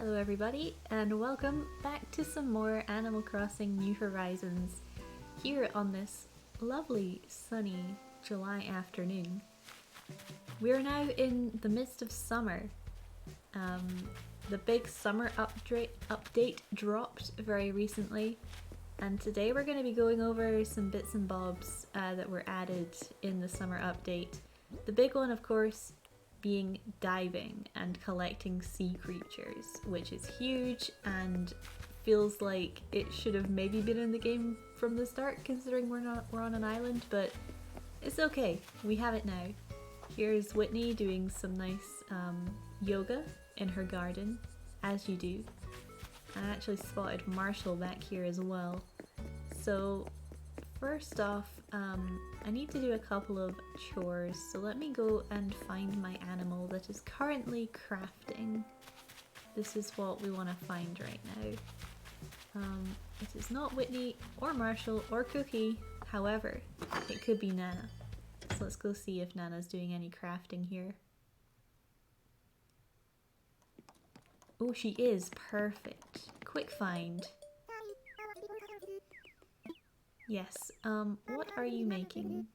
Hello everybody, and welcome back to some more Animal Crossing New Horizons here on this lovely sunny July afternoon. We're now in the midst of summer. The big summer update dropped very recently, and today we're going to be going over some bits and bobs that were added in the summer update. The big one, of course, being diving and collecting sea creatures, which is huge and feels like it should have maybe been in the game from the start, considering we're on an island, but it's okay, we have it now. Here's Whitney doing some nice yoga in her garden, as you do. I actually spotted Marshall back here as well. So first off, I need to do a couple of chores, so let me go and find my animal that is currently crafting. This is what we want to find right now. It is not Whitney or Marshall or Cookie, however, it could be Nana. So let's go see if Nana's doing any crafting here. Oh, she is. Perfect. Quick find. Yes, what are you making?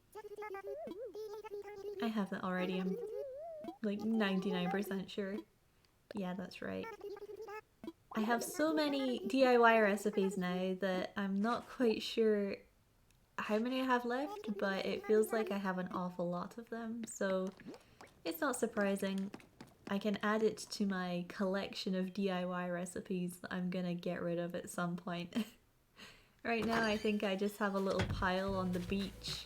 I have that already, I'm like 99% sure. Yeah, that's right. I have so many DIY recipes now that I'm not quite sure how many I have left, but it feels like I have an awful lot of them, so it's not surprising. I can add it to my collection of DIY recipes that I'm gonna get rid of at some point. Right now I think I just have a little pile on the beach,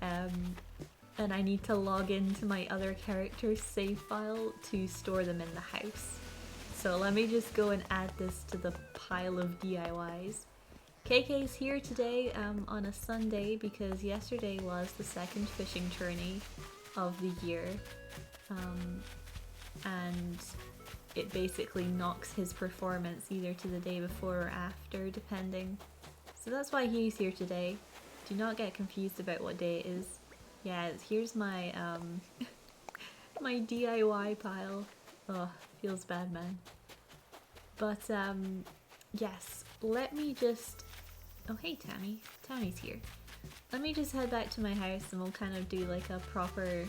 and I need to log into my other character's save file to store them in the house. So let me just go and add this to the pile of DIYs. KK's here today on a Sunday because yesterday was the second fishing tourney of the year, and it basically knocks his performance either to the day before or after, depending. So that's why he's here today. Do not get confused about what day it is. Yeah, here's my my DIY pile. Oh, feels bad, man. But yes, let me just... Oh hey Tammy. Tammy's here. Let me just head back to my house and we'll kind of do like a proper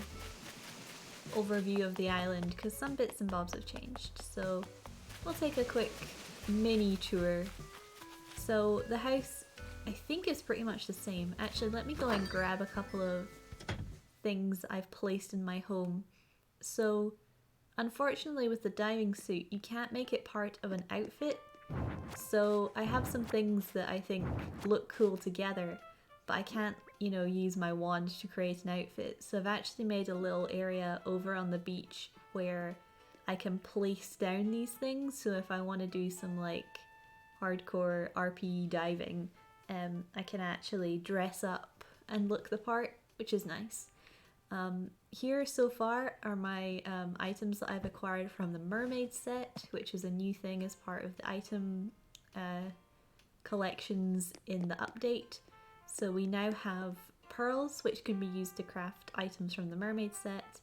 overview of the island, because some bits and bobs have changed. So we'll take a quick mini tour. So the house, I think, is pretty much the same. Actually, let me go and grab a couple of things I've placed in my home. So unfortunately with the diving suit, you can't make it part of an outfit. So I have some things that I think look cool together, but I can't, you know, use my wand to create an outfit. So I've actually made a little area over on the beach where I can place down these things. So if I want to do some like hardcore RP diving, I can actually dress up and look the part, which is nice. Here so far are my items that I've acquired from the Mermaid set, which is a new thing as part of the item collections in the update. So we now have pearls, which can be used to craft items from the Mermaid set,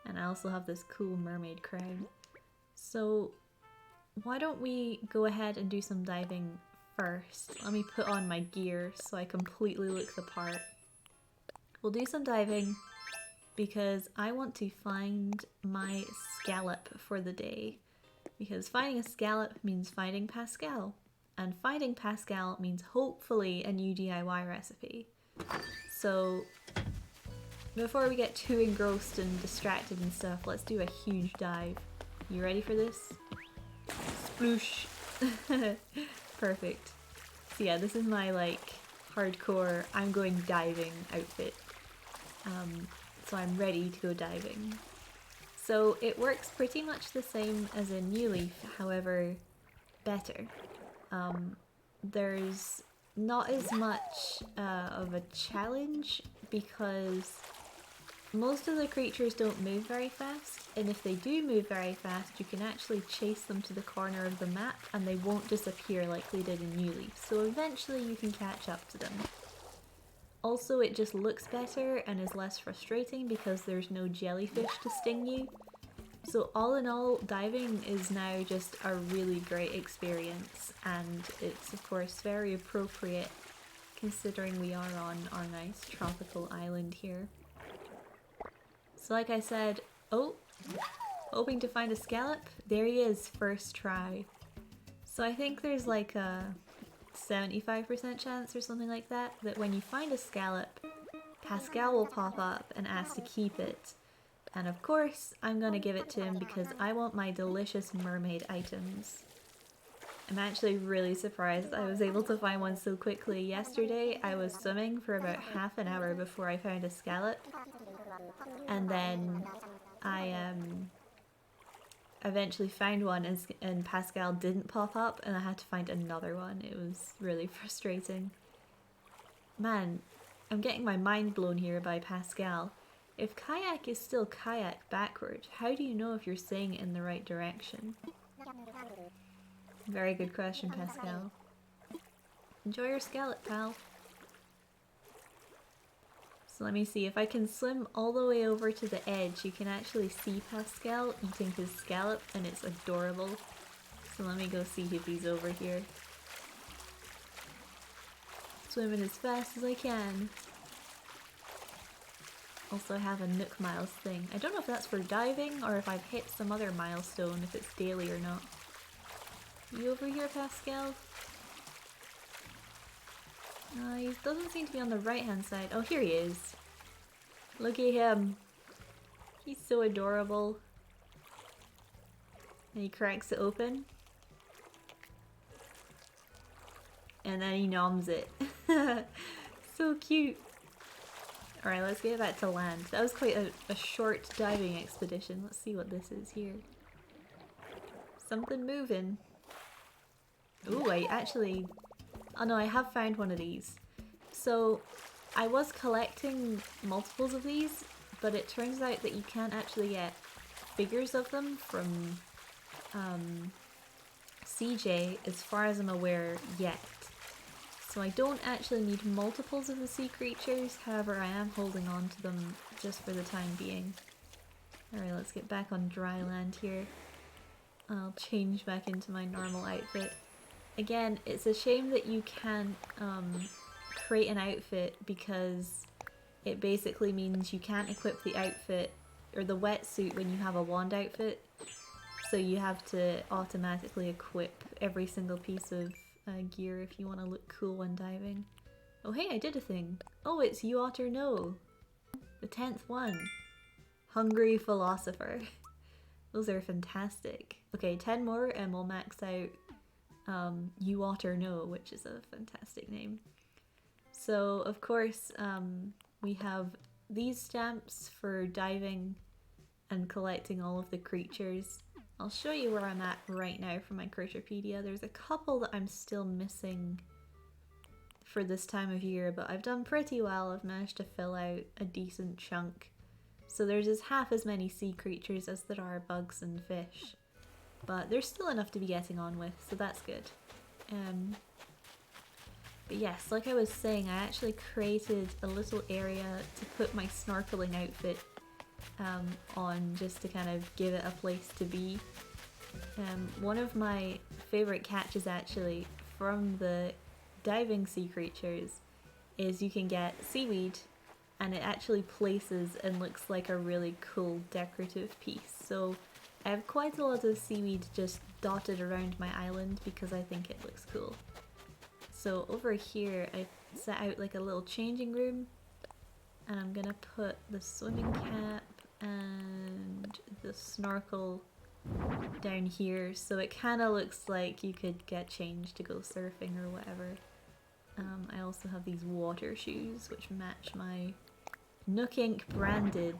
and I also have this cool mermaid crown. So why don't we go ahead and do some diving first. Let me put on my gear so I completely look the part. We'll do some diving because I want to find my scallop for the day. Because finding a scallop means finding Pascal. And finding Pascal means hopefully a new DIY recipe. So before we get too engrossed and distracted and stuff, let's do a huge dive. You ready for this? Sploosh! Perfect. So yeah, this is my like hardcore I'm going diving outfit. So I'm ready to go diving. So it works pretty much the same as a New Leaf, however better. There's not as much of a challenge because most of the creatures don't move very fast, and if they do move very fast you can actually chase them to the corner of the map and they won't disappear like they did in New Leaf, so eventually you can catch up to them. Also, it just looks better and is less frustrating because there's no jellyfish to sting you. So all in all, diving is now just a really great experience, and it's of course very appropriate considering we are on our nice tropical island here. So like I said, oh, hoping to find a scallop? There he is, first try. So I think there's like a 75% chance or something like that when you find a scallop, Pascal will pop up and ask to keep it. And of course, I'm gonna give it to him because I want my delicious mermaid items. I'm actually really surprised I was able to find one so quickly. Yesterday, I was swimming for about half an hour before I found a scallop. And then I eventually found one and Pascal didn't pop up and I had to find another one. It was really frustrating. Man, I'm getting my mind blown here by Pascal. If kayak is still kayak backward, how do you know if you're saying it in the right direction? Very good question, Pascal. Enjoy your scallop, pal. So let me see, if I can swim all the way over to the edge, you can actually see Pascal eating his scallop and it's adorable. So let me go see if he's over here. Swimming as fast as I can. Also have a Nook Miles thing. I don't know if that's for diving or if I've hit some other milestone, if it's daily or not. You over here, Pascal? He doesn't seem to be on the right hand side. Oh, here he is. Look at him. He's so adorable. And he cracks it open. And then he noms it. So cute. Alright, let's get back to land. That was quite a short diving expedition. Let's see what this is here. Something moving. Ooh, I actually... Oh no, I have found one of these. So, I was collecting multiples of these, but it turns out that you can't actually get figures of them from CJ, as far as I'm aware, yet. So I don't actually need multiples of the sea creatures, however I am holding on to them just for the time being. Alright, let's get back on dry land here. I'll change back into my normal outfit. Again, it's a shame that you can't create an outfit because it basically means you can't equip the outfit or the wetsuit when you have a wand outfit. So you have to automatically equip every single piece of gear if you want to look cool when diving. Oh hey, I did a thing. Oh, it's you ought or no. The 10th one. Hungry Philosopher. Those are fantastic. Okay, 10 more and we'll max out You Ought or No, which is a fantastic name. So of course we have these stamps for diving and collecting all of the creatures. I'll show you where I'm at right now for my Critterpedia. There's a couple that I'm still missing for this time of year, but I've done pretty well. I've managed to fill out a decent chunk. So there's just half as many sea creatures as there are bugs and fish. But there's still enough to be getting on with, so that's good. But yes, like I was saying, I actually created a little area to put my snorkeling outfit on, just to kind of give it a place to be. One of my favourite catches actually from the diving sea creatures is you can get seaweed and it actually places and looks like a really cool decorative piece. So I have quite a lot of seaweed just dotted around my island because I think it looks cool. So over here I set out like a little changing room and I'm gonna put the swimming cap and the snorkel down here so it kind of looks like you could get changed to go surfing or whatever. I also have these water shoes which match my Nook Inc branded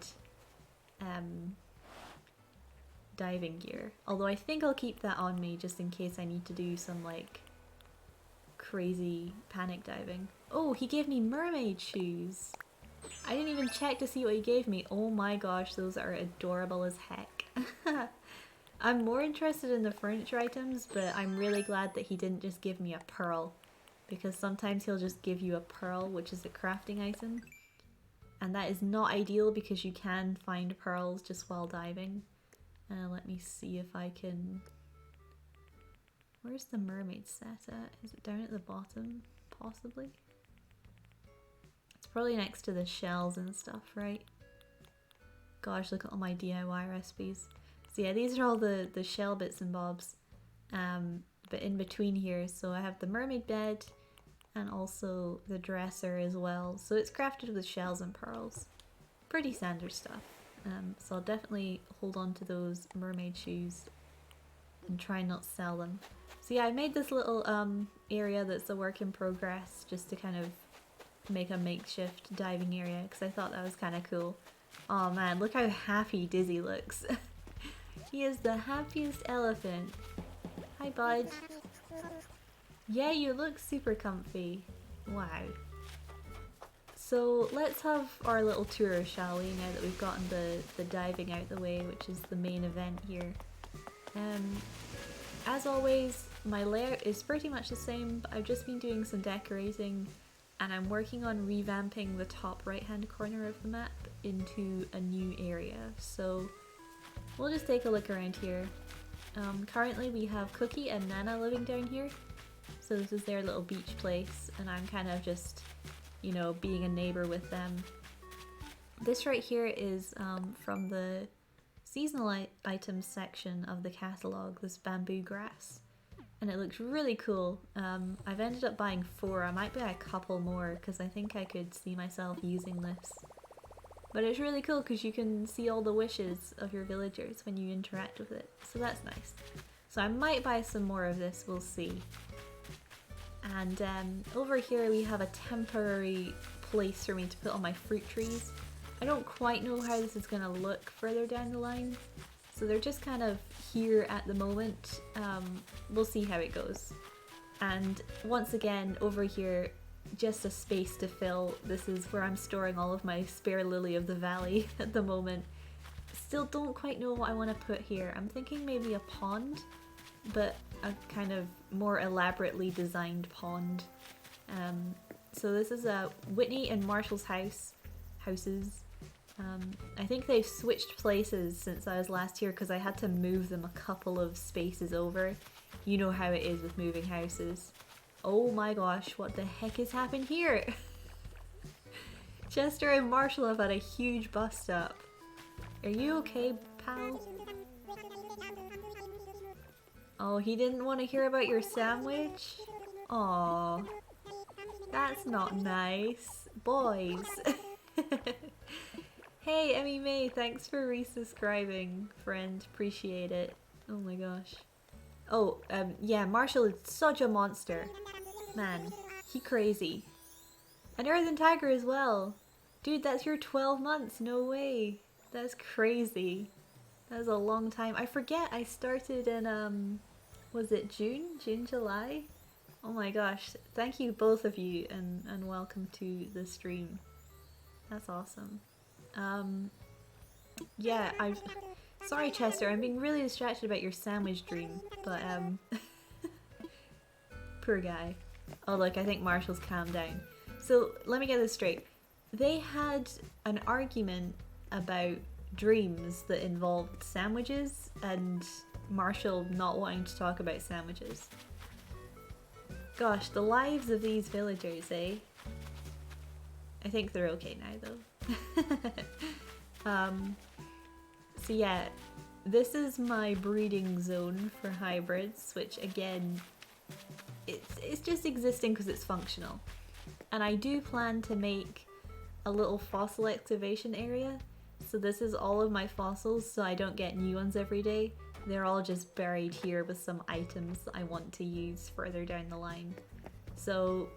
diving gear. Although I think I'll keep that on me just in case I need to do some like crazy panic diving. Oh, he gave me mermaid shoes! I didn't even check to see what he gave me. Oh my gosh, those are adorable as heck. I'm more interested in the furniture items, but I'm really glad that he didn't just give me a pearl. Because sometimes he'll just give you a pearl, which is a crafting item. And that is not ideal because you can find pearls just while diving. Let me see if I can... Where's the mermaid set at? Is it down at the bottom? Possibly? It's probably next to the shells and stuff, right? Gosh, look at all my DIY recipes. So yeah, these are all the shell bits and bobs. But in between here, so I have the mermaid bed and also the dresser as well. So it's crafted with shells and pearls. Pretty standard stuff. So I'll definitely hold on to those mermaid shoes and try not to sell them. So yeah, I made this little area that's a work in progress just to kind of make a makeshift diving area because I thought that was kind of cool. Oh man, look how happy Dizzy looks. He is the happiest elephant. Hi bud. Yeah, you look super comfy. Wow. So let's have our little tour, shall we, now that we've gotten the diving out the way, which is the main event here. As always, my layout is pretty much the same, but I've just been doing some decorating and I'm working on revamping the top right hand corner of the map into a new area. So we'll just take a look around here. Currently we have Cookie and Nana living down here. So this is their little beach place and I'm kind of just, you know, being a neighbor with them. This right here is from the seasonal items section of the catalogue, this bamboo grass. And it looks really cool. I've ended up buying 4, I might buy a couple more because I think I could see myself using this. But it's really cool because you can see all the wishes of your villagers when you interact with it, so that's nice. So I might buy some more of this, we'll see. And over here we have a temporary place for me to put all my fruit trees. I don't quite know how this is going to look further down the line, so they're just kind of here at the moment. We'll see how it goes. And once again, over here, just a space to fill. This is where I'm storing all of my spare lily of the valley at the moment. Still don't quite know what I want to put here. I'm thinking maybe a pond, but a kind of more elaborately designed pond. So this is a Whitney and Marshall's houses. I think they've switched places since I was last here because I had to move them a couple of spaces over. You know how it is with moving houses. Oh my gosh, what the heck is happening here? Chester and Marshall have had a huge bust up. Are you okay, pal? Oh, he didn't want to hear about your sandwich? Aw, that's not nice. Boys. Hey, Emmy May, thanks for resubscribing, friend. Appreciate it. Oh my gosh. Oh, yeah, Marshall is such a monster. Man, he crazy. And Earthen Tiger as well. Dude, that's your 12 months, no way. That's crazy. That was a long time. I forget I started in, was it June? June, July? Oh my gosh, thank you both of you and welcome to the stream. That's awesome. Yeah, sorry Chester, I'm being really distracted about your sandwich dream, but poor guy. Oh look, I think Marshall's calmed down. So let me get this straight. They had an argument about dreams that involved sandwiches and Marshall not wanting to talk about sandwiches. Gosh, the lives of these villagers, eh? I think they're okay now though. So yeah, this is my breeding zone for hybrids, which again, it's just existing because it's functional. And I do plan to make a little fossil excavation area. So this is all of my fossils, so I don't get new ones every day. They're all just buried here with some items I want to use further down the line. So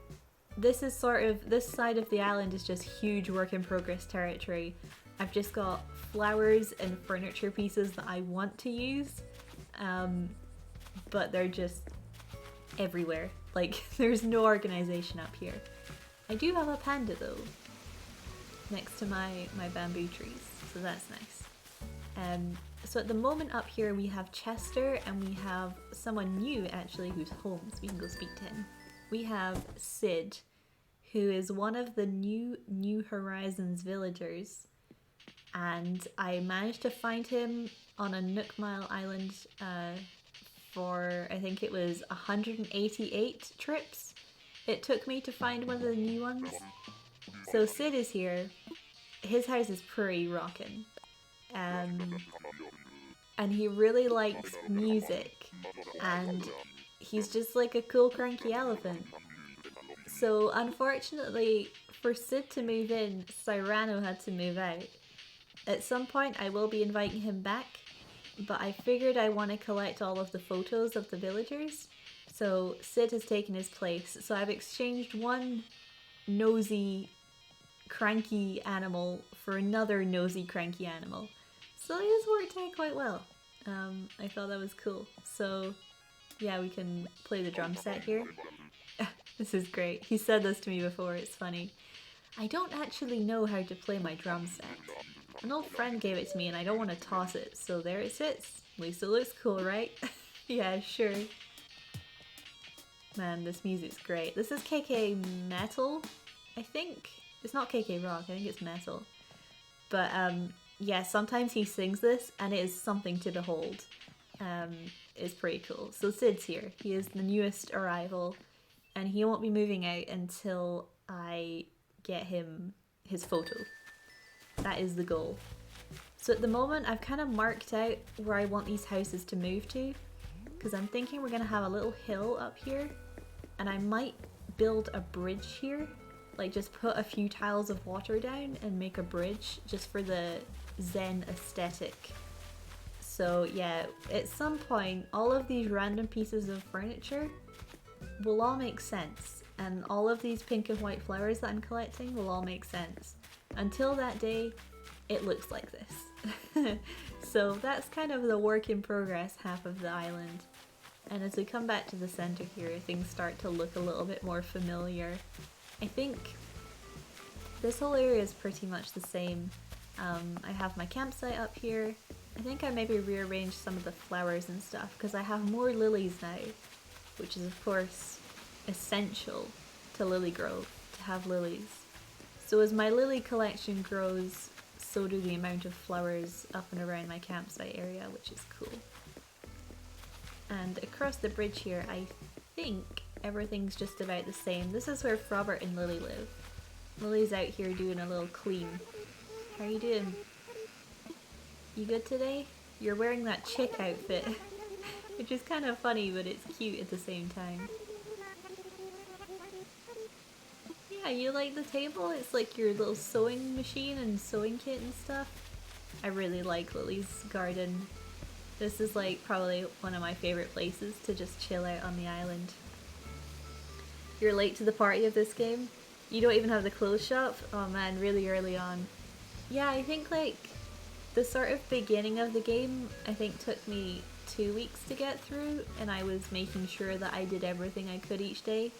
this is sort of, this side of the island is just huge work in progress territory. I've just got flowers and furniture pieces that I want to use, but they're just everywhere. Like, there's no organization up here. I do have a panda though, next to my bamboo trees, so that's nice. So at the moment up here we have Chester and we have someone new actually who's home, so we can go speak to him. We have Sid, who is one of the New Horizons villagers, and I managed to find him on a Nook Mile Island for, I think it was 188 trips it took me to find one of the new ones. So Sid is here. His house is pretty rockin'. And he really likes music, and he's just like a cool cranky elephant. So unfortunately for Sid to move in, Cyrano had to move out. At some point I will be inviting him back, but I figured I want to collect all of the photos of the villagers. So Sid has taken his place. So I've exchanged one nosy, cranky animal for another nosy, cranky animal. So this worked out quite well. I thought that was cool. So yeah, we can play the drum set here. This is great. He said this to me before, it's funny. I don't actually know how to play my drum set. An old friend gave it to me and I don't want to toss it, so there it sits. At least it looks cool, right? Yeah, sure. Man, this music's great. This is KK Metal, I think. It's not KK Rock, I think it's Metal. But yeah, sometimes he sings this and it is something to behold. It's pretty cool. So Sid's here. He is the newest arrival and he won't be moving out until I get him his photo. That is the goal. So at the moment I've kind of marked out where I want these houses to move to, because I'm thinking we're going to have a little hill up here and I might build a bridge here, like just put a few tiles of water down and make a bridge just for the Zen aesthetic. So yeah, at some point all of these random pieces of furniture will all make sense, and all of these pink and white flowers that I'm collecting will all make sense. Until that day, it looks like this. So that's kind of the work in progress half of the island. And as we come back to the center here, things start to look a little bit more familiar. I think this whole area is pretty much the same. I have my campsite up here. I think I maybe rearranged some of the flowers and stuff because I have more lilies now, which is of course essential to Lily Grove, to have lilies. So as my lily collection grows, so do the amount of flowers up and around my campsite area, which is cool. And across the bridge here, I think everything's just about the same. This is where Frobert and Lily live. Lily's out here doing a little clean. How you doing? You good today? You're wearing that chick outfit, which is kind of funny, but it's cute at the same time. Yeah, you like the table? It's like your little sewing machine and sewing kit and stuff. I really like Lily's garden. This is like probably one of my favorite places to just chill out on the island. You're late to the party of this game? You don't even have the clothes shop? Oh man, really early on. Yeah, I think like the sort of beginning of the game I think took me 2 weeks to get through, and I was making sure that I did everything I could each day.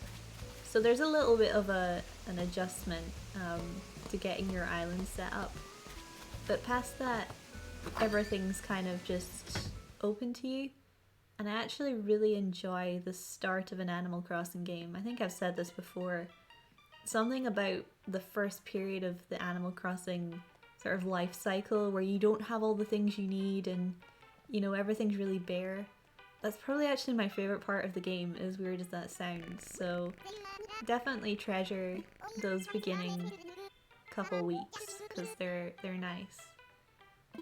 So there's a little bit of an adjustment to getting your island set up. But past that, everything's kind of just open to you. And I actually really enjoy the start of an Animal Crossing game. I think I've said this before. Something about the first period of the Animal Crossing sort of life cycle where you don't have all the things you need and, you know, everything's really bare. That's probably actually my favourite part of the game, as weird as that sounds. So definitely treasure those beginning couple weeks because they're nice.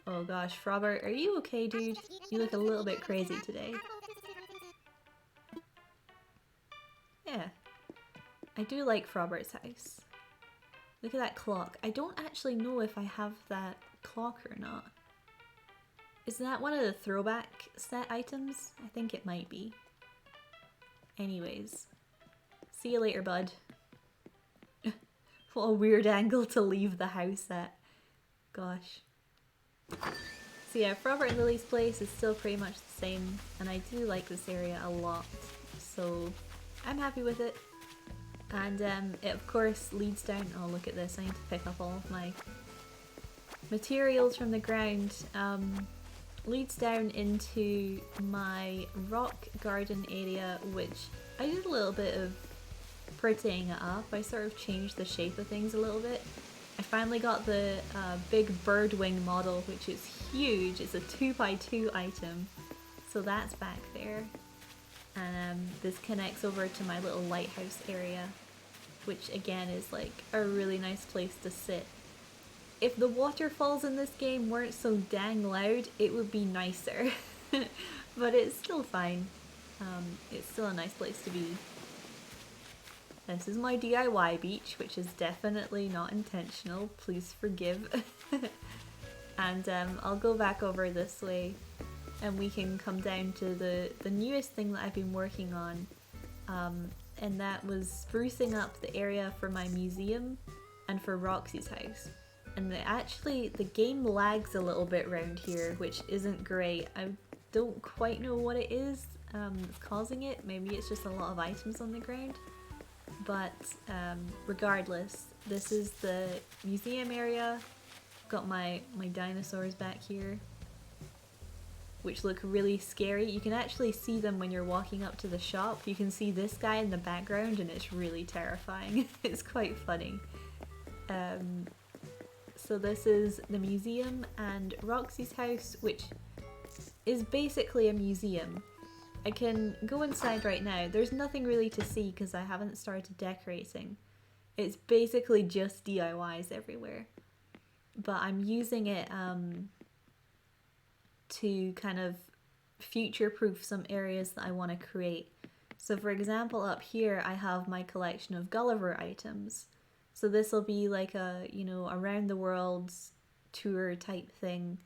Oh gosh, Frobert, are you okay, dude? You look a little bit crazy today. Yeah, I do like Frobert's house. Look at that clock. I don't actually know if I have that clock or not. Is that one of the throwback set items? I think it might be. Anyways, see you later, bud. What a weird angle to leave the house at. Gosh. So yeah, Frobert and Lily's place is still pretty much the same, and I do like this area a lot, so I'm happy with it. And it of course leads down, oh look at this, I need to pick up all of my materials from the ground. Leads down into my rock garden area, which I did a little bit of prettying it up. I sort of changed the shape of things a little bit. I finally got the big bird wing model, which is huge. It's a 2x2 item. So that's back there. And this connects over to my little lighthouse area, which again is like a really nice place to sit. If the waterfalls in this game weren't so dang loud, it would be nicer. But it's still fine. It's still a nice place to be. This is my DIY beach, which is definitely not intentional. Please forgive. And I'll go back over this way and we can come down to the newest thing that I've been working on. And that was sprucing up the area for my museum and for Roxy's house. And the game lags a little bit around here, which isn't great. I don't quite know what it is that's causing it. Maybe it's just a lot of items on the ground. But regardless, this is the museum area. Got my dinosaurs back here, which look really scary. You can actually see them when you're walking up to the shop. You can see this guy in the background and it's really terrifying. It's quite funny. So this is the museum and Roxy's house, which is basically a museum. I can go inside right now. There's nothing really to see because I haven't started decorating. It's basically just DIYs everywhere. But I'm using it to kind of future-proof some areas that I want to create. So for example, up here I have my collection of Gulliver items. So this will be like a, you know, around the world tour type thing.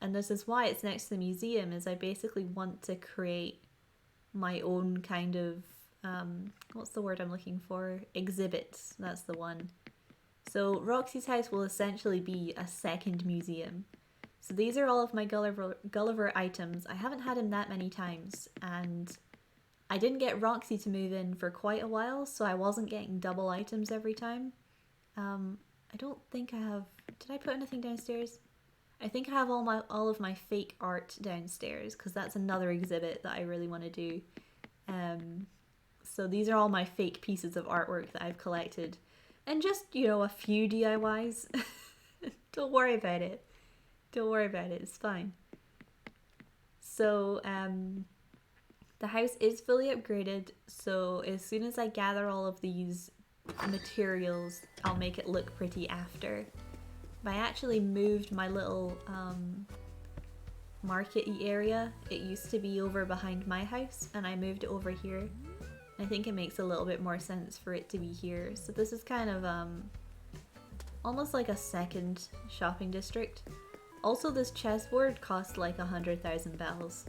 And this is why it's next to the museum, is I basically want to create my own kind of, what's the word I'm looking for? Exhibits, that's the one. So Roxy's house will essentially be a second museum. So these are all of my Gulliver items. I haven't had him that many times, and I didn't get Roxy to move in for quite a while, so I wasn't getting double items every time. I don't think I have... Did I put anything downstairs? I think I have all of my fake art downstairs, because that's another exhibit that I really want to do. So these are all my fake pieces of artwork that I've collected. And just, you know, a few DIYs. Don't worry about it. Don't worry about it, it's fine. So, the house is fully upgraded, so as soon as I gather all of these materials, I'll make it look pretty after. But I actually moved my little market-y area. It used to be over behind my house, and I moved it over here. I think it makes a little bit more sense for it to be here. So this is kind of almost like a second shopping district. Also, this chessboard cost like 100,000 bells.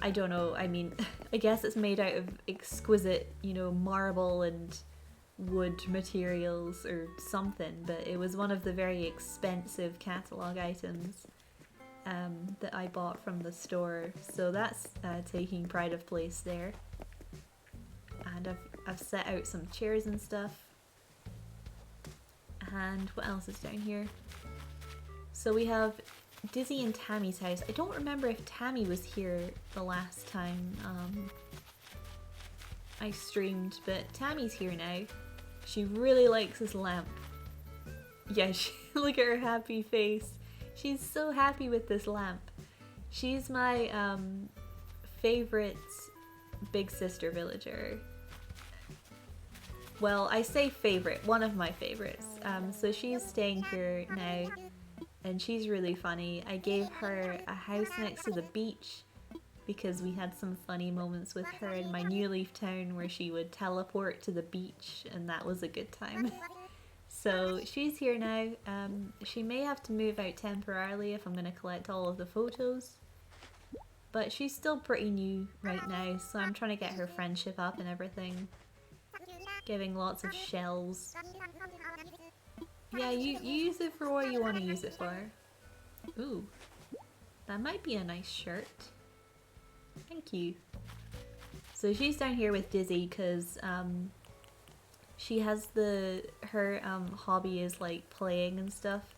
I don't know, I mean, I guess it's made out of exquisite, you know, marble and wood materials or something, but it was one of the very expensive catalogue items that I bought from the store, so that's taking pride of place there. And I've set out some chairs and stuff. And what else is down here? So we have Dizzy and Tammy's house. I don't remember if Tammy was here the last time I streamed, but Tammy's here now. She really likes this lamp. Yeah, look at her happy face. She's so happy with this lamp. She's my favorite big sister villager. Well, I say favorite, one of my favorites. So she's staying here now. And she's really funny. I gave her a house next to the beach because we had some funny moments with her in my New Leaf town where she would teleport to the beach, and that was a good time. So she's here now. She may have to move out temporarily if I'm going to collect all of the photos. But she's still pretty new right now, so I'm trying to get her friendship up and everything. Giving lots of shells. Yeah, you use it for what you want to use it for. Ooh, that might be a nice shirt. Thank you. So she's down here with Dizzy because she has her hobby is like playing and stuff.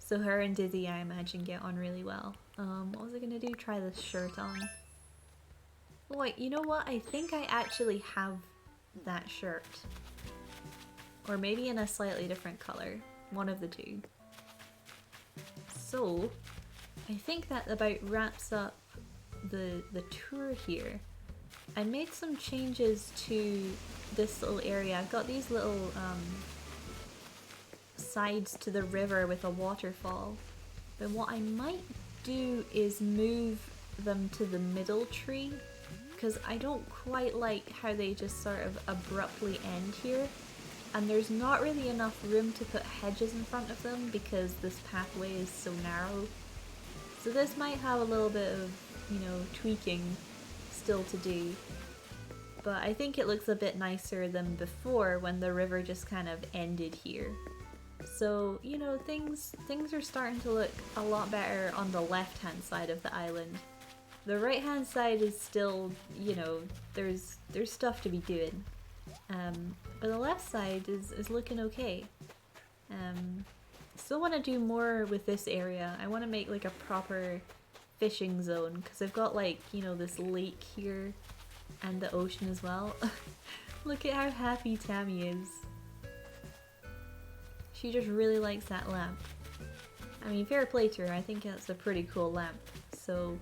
So her and Dizzy, I imagine, get on really well. What was I gonna do? Try this shirt on. Oh, wait, you know what? I think I actually have that shirt. or maybe in a slightly different color. One of the two. So, I think that about wraps up the tour here. I made some changes to this little area. I've got these little sides to the river with a waterfall. But what I might do is move them to the middle tree, because I don't quite like how they just sort of abruptly end here. And there's not really enough room to put hedges in front of them because this pathway is so narrow. So this might have a little bit of, you know, tweaking still to do. But I think it looks a bit nicer than before when the river just kind of ended here. So, you know, things are starting to look a lot better on the left-hand side of the island. The right-hand side is still, you know, there's stuff to be doing. But the left side is looking okay. Still want to do more with this area. I want to make like a proper fishing zone because I've got like, you know, this lake here and the ocean as well. Look at how happy Tammy is. She just really likes that lamp. I mean, fair play to her, I think that's a pretty cool lamp. So,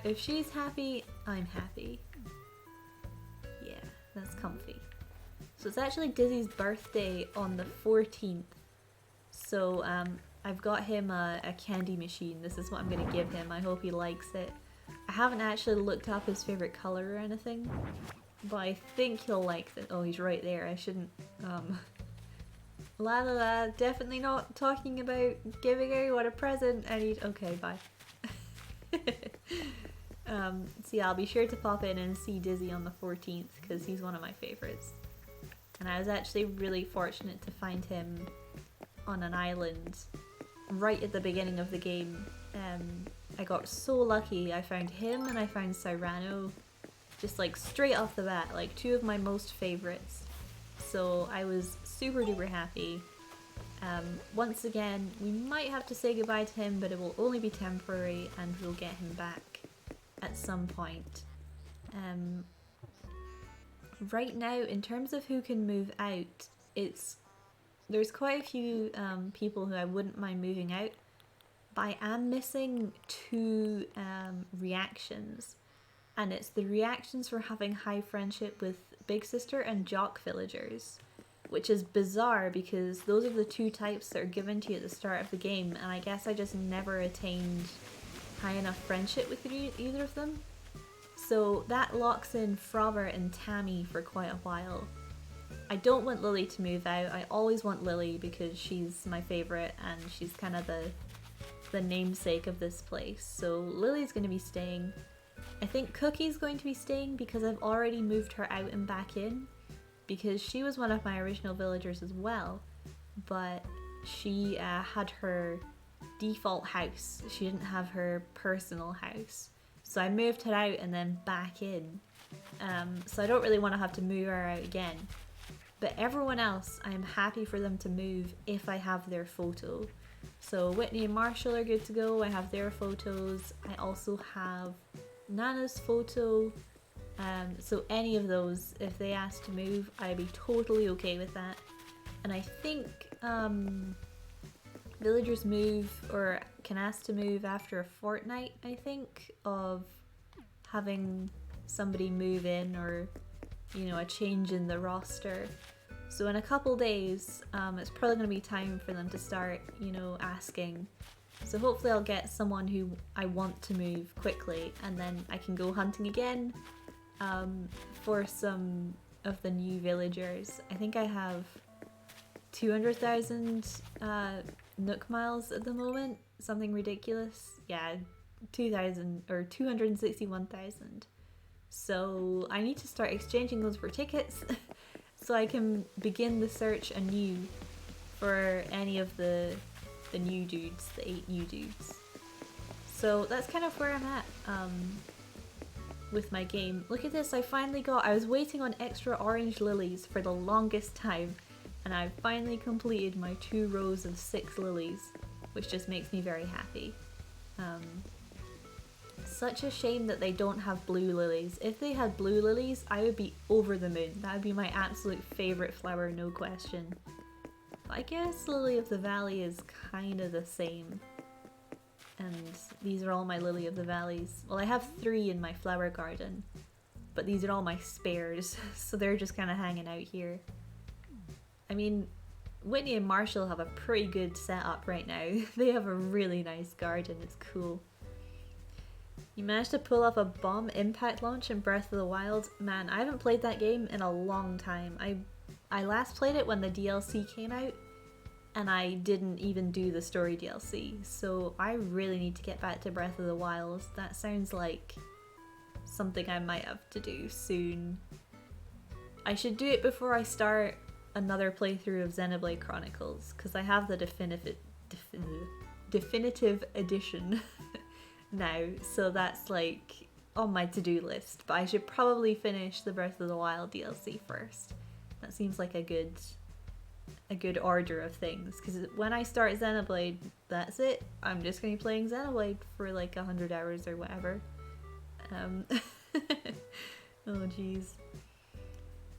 if she's happy, I'm happy. Yeah, that's comfy. So it's actually Dizzy's birthday on the 14th. So, I've got him a candy machine. This is what I'm gonna give him. I hope he likes it. I haven't actually looked up his favorite color or anything, but I think he'll like it. Oh, he's right there. I shouldn't, La la la, definitely not talking about giving everyone a present. Okay, bye. So yeah, I'll be sure to pop in and see Dizzy on the 14th because he's one of my favorites. And I was actually really fortunate to find him on an island right at the beginning of the game. I got so lucky. I found him and I found Cyrano just like straight off the bat, like two of my most favorites. So I was super duper happy. Once again, we might have to say goodbye to him, but it will only be temporary and we'll get him back at some point. Right now, in terms of who can move out, there's quite a few people who I wouldn't mind moving out, but I am missing two reactions. And it's the reactions for having high friendship with Big Sister and Jock villagers, which is bizarre because those are the two types that are given to you at the start of the game, and I guess I just never attained high enough friendship with either of them. So that locks in Frobber and Tammy for quite a while. I don't want Lily to move out. I always want Lily because she's my favourite and she's kind of the namesake of this place. So Lily's going to be staying. I think Cookie's going to be staying because I've already moved her out and back in, because she was one of my original villagers as well, but she had her default house. She didn't have her personal house. So I moved her out and then back in. So I don't really want to have to move her out again. But everyone else, I'm happy for them to move if I have their photo. So Whitney and Marshall are good to go. I have their photos. I also have Nana's photo. So any of those, if they ask to move, I'd be totally okay with that. And I think villagers move or can ask to move after a fortnight, I think, of having somebody move in or, you know, a change in the roster. So in a couple days, it's probably going to be time for them to start, you know, asking. So hopefully I'll get someone who I want to move quickly, and then I can go hunting again for some of the new villagers. I think I have 200,000 Nook miles at the moment, something ridiculous. Yeah, 2,000 or 261,000. So I need to start exchanging those for tickets so I can begin the search anew for any of the new dudes, the 8 new dudes. So that's kind of where I'm at with my game. Look at this, I was waiting on extra orange lilies for the longest time, and I've finally completed my 2 rows of 6 lilies, which just makes me very happy. such a shame that they don't have blue lilies. If they had blue lilies, I would be over the moon. That would be my absolute favourite flower, no question. But I guess Lily of the Valley is kind of the same. And these are all my Lily of the Valleys. Well, I have 3 in my flower garden, but these are all my spares, so they're just kind of hanging out here. I mean, Whitney and Marshall have a pretty good setup right now. They have a really nice garden, it's cool. You managed to pull off a bomb impact launch in Breath of the Wild. Man, I haven't played that game in a long time. I last played it when the DLC came out, and I didn't even do the story DLC, so I really need to get back to Breath of the Wild. That sounds like something I might have to do soon. I should do it before I start another playthrough of Xenoblade Chronicles, because I have the definitive edition now, so that's like on my to-do list, but I should probably finish the Breath of the Wild DLC first. That seems like a good order of things, because when I start Xenoblade, that's it. I'm just going to be playing Xenoblade for like 100 hours or whatever. Oh jeez.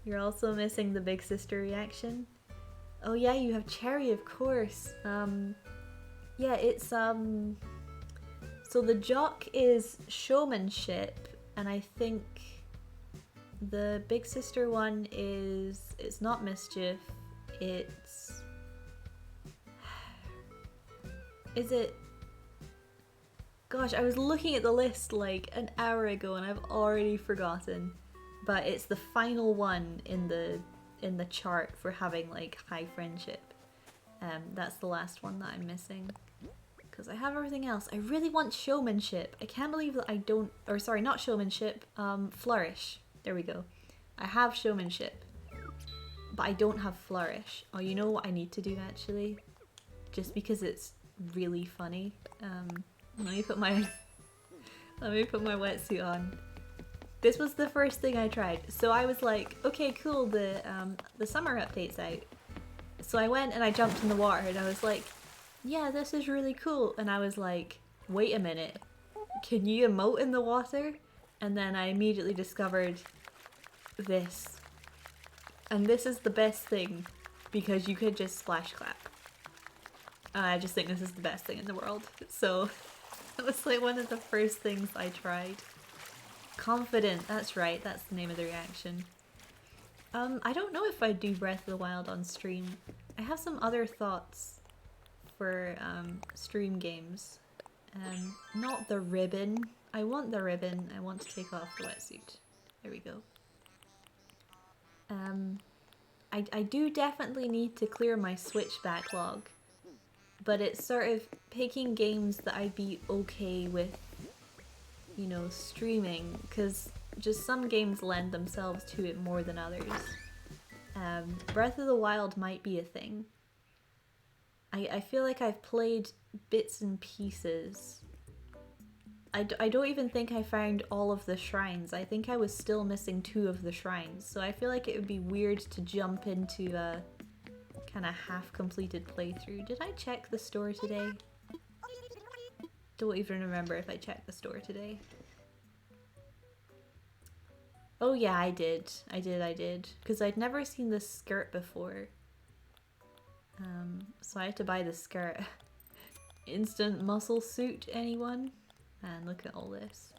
You're also missing the big sister reaction. Oh yeah, you have Cherry, of course. Yeah, it's so the jock is showmanship, and I think the big sister one it's not mischief. It's is it? Gosh, I was looking at the list like an hour ago and I've already forgotten. But it's the final one in the chart for having like high friendship. That's the last one that I'm missing. Because I have everything else. I really want showmanship. I can't believe that I don't, or sorry, not showmanship, flourish. There we go. I have showmanship, but I don't have flourish. Oh, you know what I need to do actually? Just because it's really funny. Let me put my wetsuit on. This was the first thing I tried. So I was like, okay, cool, the summer update's out. So I went and I jumped in the water and I was like, yeah, this is really cool. And I was like, wait a minute, can you emote in the water? And then I immediately discovered this. And this is the best thing because you could just splash clap. I just think this is the best thing in the world. So it was like one of the first things I tried. Confident, that's right, that's the name of the reaction. I don't know if I'd do Breath of the Wild on stream. I have some other thoughts for stream games. Not the ribbon. I want the ribbon. I want to take off the wetsuit. There we go. I do definitely need to clear my Switch backlog. But it's sort of picking games that I'd be okay with, you know, streaming, because just some games lend themselves to it more than others. Breath of the Wild might be a thing. I feel like I've played bits and pieces. I don't even think I found all of the shrines. I think I was still missing 2 of the shrines, so I feel like it would be weird to jump into a kind of half-completed playthrough. Did I check the store today? Don't even remember if I checked the store today. Oh yeah, I did. I did. Because I'd never seen this skirt before. So I had to buy the skirt. Instant muscle suit, anyone? Man, look at all this.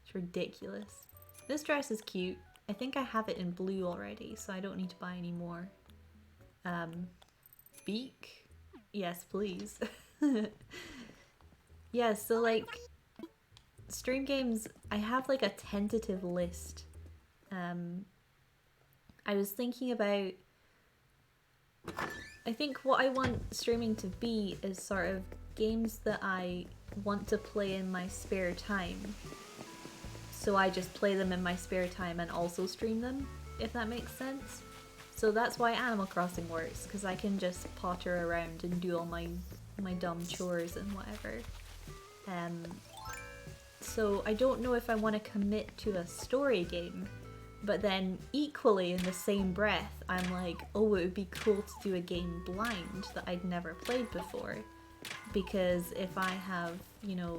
It's ridiculous. This dress is cute. I think I have it in blue already, so I don't need to buy any more. Beak? Yes, please. Yeah, so like, stream games, I have like a tentative list. I was thinking about, I think what I want streaming to be is sort of games that I want to play in my spare time. So I just play them in my spare time and also stream them, if that makes sense. So that's why Animal Crossing works, because I can just potter around and do all my dumb chores and whatever. So I don't know if I want to commit to a story game, but then equally in the same breath, I'm like, oh, it would be cool to do a game blind that I'd never played before. Because if I have, you know,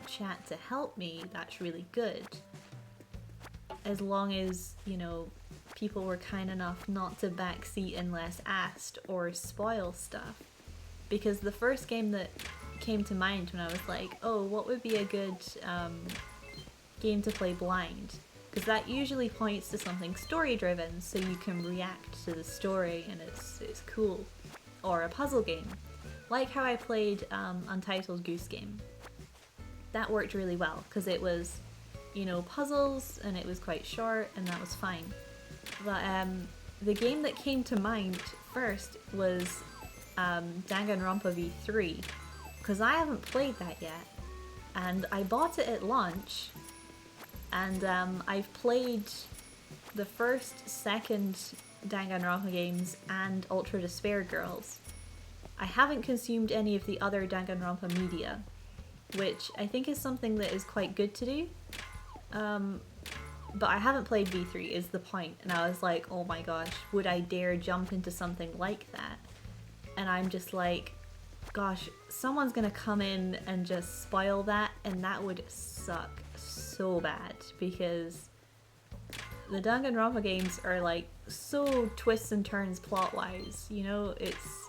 chat to help me, that's really good. As long as, you know, people were kind enough not to backseat unless asked or spoil stuff. Because the first game that came to mind when I was like, oh, what would be a good game to play blind? Because that usually points to something story driven, so you can react to the story and it's cool. Or a puzzle game. Like how I played Untitled Goose Game. That worked really well because it was, you know, puzzles and it was quite short and that was fine. But the game that came to mind first was Danganronpa V3 because I haven't played that yet. And I bought it at launch and I've played the first, second Danganronpa games and Ultra Despair Girls. I haven't consumed any of the other Danganronpa media, which I think is something that is quite good to do. But I haven't played V3 is the point, and I was like, oh my gosh, would I dare jump into something like that? And I'm just like, gosh, someone's gonna come in and just spoil that, and that would suck so bad, because the Danganronpa games are like so twists and turns plot-wise, you know, it's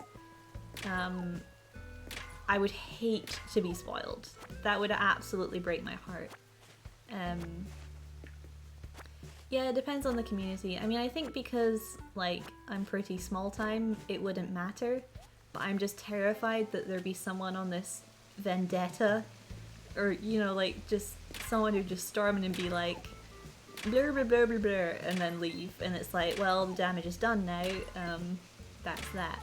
I would hate to be spoiled. That would absolutely break my heart. Yeah, it depends on the community. I mean, I think because, like, I'm pretty small time, it wouldn't matter. But I'm just terrified that there'd be someone on this vendetta. Or, you know, like, just someone who'd just storm in and be like, blur, blur, blur, blur, blur, and then leave. And it's like, well, the damage is done now. That's that.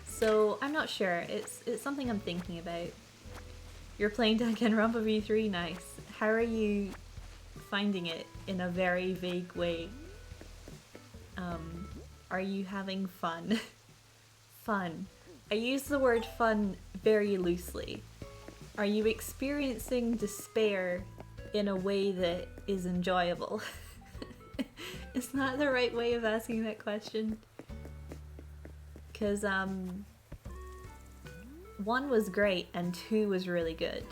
So, I'm not sure. It's something I'm thinking about. You're playing Danganronpa V3? Nice. How are you finding it in a very vague way? Are you having fun? Fun. I use the word fun very loosely. Are you experiencing despair in a way that is enjoyable? Is that the right way of asking that question? Because 1 was great and 2 was really good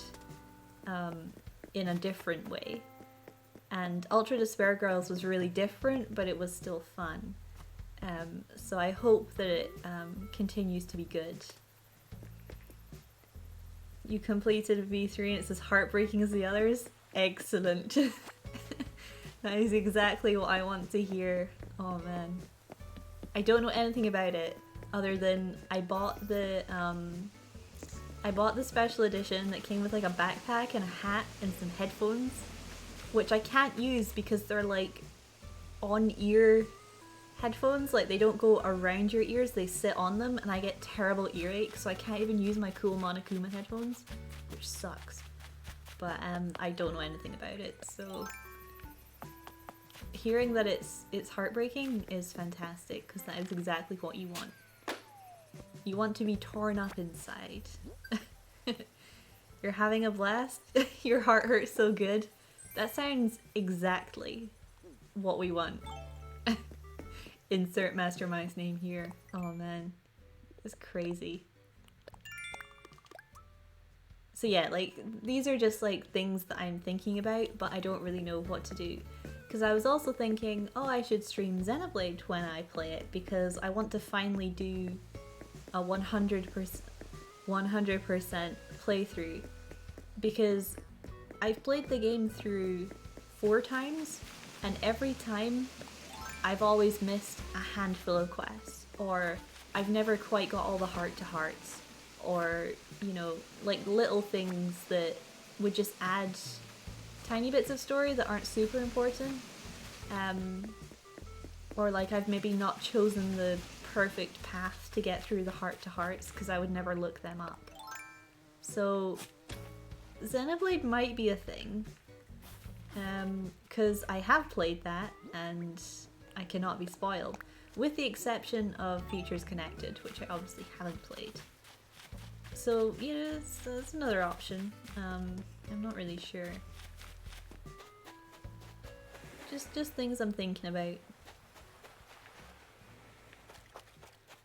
in a different way. And Ultra Despair Girls was really different, but it was still fun. So I hope that it continues to be good. You completed V3 and it's as heartbreaking as the others? Excellent. That is exactly what I want to hear. Oh man. I don't know anything about it other than I bought the special edition that came with like a backpack and a hat and some headphones, which I can't use because they're like on-ear headphones, like they don't go around your ears, they sit on them, and I get terrible earache, so I can't even use my cool Monokuma headphones, which sucks. But I don't know anything about it, so hearing that it's heartbreaking is fantastic, because that is exactly what you want. You want to be torn up inside. You're having a blast? Your heart hurts so good? That sounds exactly what we want. Insert mastermind's name here. Oh man, it's crazy. So yeah, like, these are just like things that I'm thinking about, but I don't really know what to do. Because I was also thinking, oh, I should stream Xenoblade when I play it, because I want to finally do a 100% playthrough. Because I've played the game through 4 times, and every time I've always missed a handful of quests, or I've never quite got all the heart-to-hearts, or, you know, like little things that would just add tiny bits of story that aren't super important. Or like I've maybe not chosen the perfect path to get through the heart-to-hearts because I would never look them up. So Xenoblade might be a thing, because I have played that and I cannot be spoiled, with the exception of Features Connected, which I obviously haven't played. So yeah, it's another option. I'm not really sure. Just things I'm thinking about.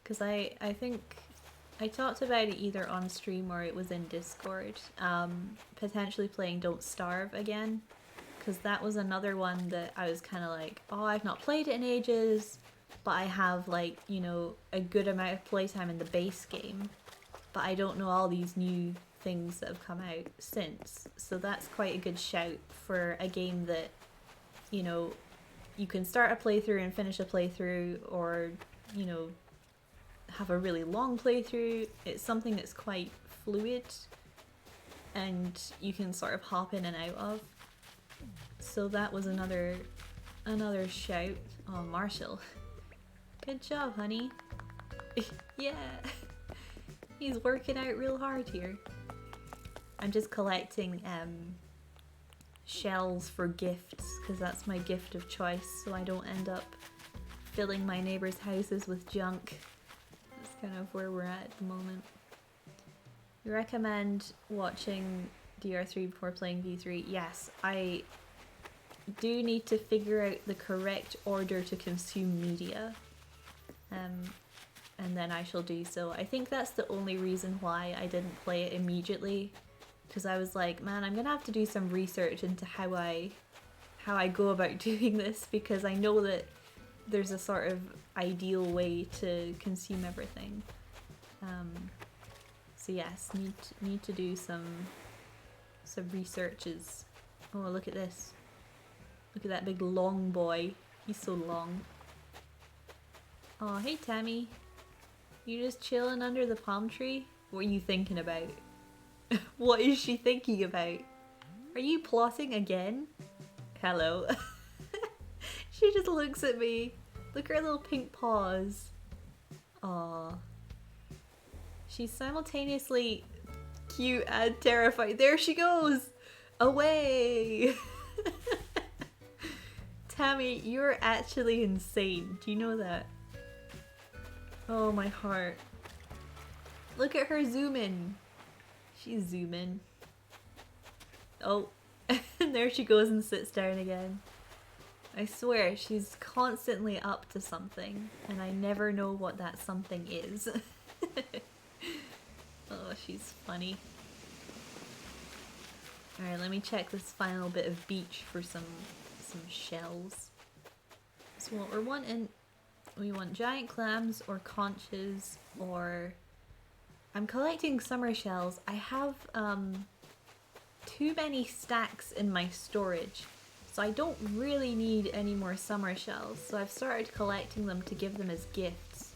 Because I think I talked about it either on stream or it was in Discord. Potentially playing Don't Starve again, because that was another one that I was kind of like, oh, I've not played it in ages, but I have like, you know, a good amount of playtime in the base game, but I don't know all these new things that have come out since. So that's quite a good shout for a game that, you know, you can start a playthrough and finish a playthrough, or, you know, have a really long playthrough. It's something that's quite fluid and you can sort of hop in and out of. So that was another shout. Oh, Marshall. Good job, honey. Yeah. He's working out real hard here. I'm just collecting shells for gifts, because that's my gift of choice, so I don't end up filling my neighbors' houses with junk. That's kind of where we're at the moment. You recommend watching DR3 before playing V3? Yes, I do need to figure out the correct order to consume media, and then I shall do so. I think that's the only reason why I didn't play it immediately, because I was like, man, I'm gonna have to do some research into how I go about doing this, because I know that there's a sort of ideal way to consume everything. So yes, need to do some researches. Oh, look at this. Look at that big long boy. He's so long. Oh, hey Tammy. You just chilling under the palm tree? What are you thinking about? What is she thinking about? Are you plotting again? Hello. She just looks at me. Look at her little pink paws. Aww. She's simultaneously cute and terrified. There she goes! Away! Tammy, you're actually insane. Do you know that? Oh, my heart. Look at her zoom in. She's zooming. Oh, and there she goes and sits down again. I swear, she's constantly up to something, and I never know what that something is. Oh, she's funny. Alright, let me check this final bit of beach for some shells. So what we're wanting, we want giant clams or conches, or I'm collecting summer shells. I have too many stacks in my storage, so I don't really need any more summer shells. So I've started collecting them to give them as gifts,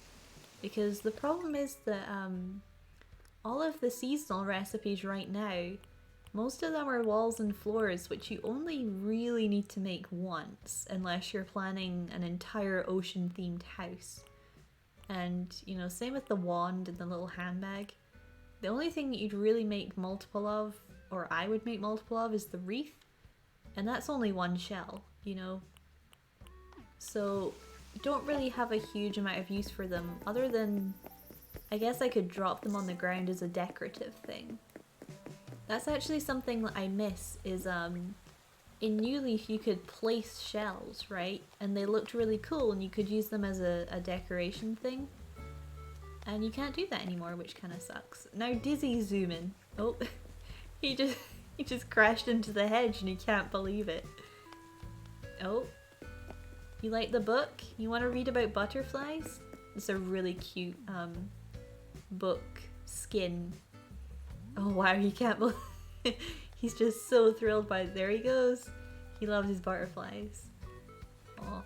because the problem is that all of the seasonal recipes right now, most of them are walls and floors, which you only really need to make once, unless you're planning an entire ocean themed house. And, you know, same with the wand and the little handbag. The only thing that you'd really make multiple of, or I would make multiple of, is the wreath. And that's only one shell, you know? So, you don't really have a huge amount of use for them, other than, I guess I could drop them on the ground as a decorative thing. That's actually something that I miss, is in New Leaf you could place shells, right? And they looked really cool and you could use them as a decoration thing. And you can't do that anymore, which kind of sucks. Now Dizzy's zooming. Oh, he just crashed into the hedge and he can't believe it. Oh, you like the book? You want to read about butterflies? It's a really cute book skin. Oh wow, he can't believe he's just so thrilled by it. There he goes. He loves his butterflies. Oh,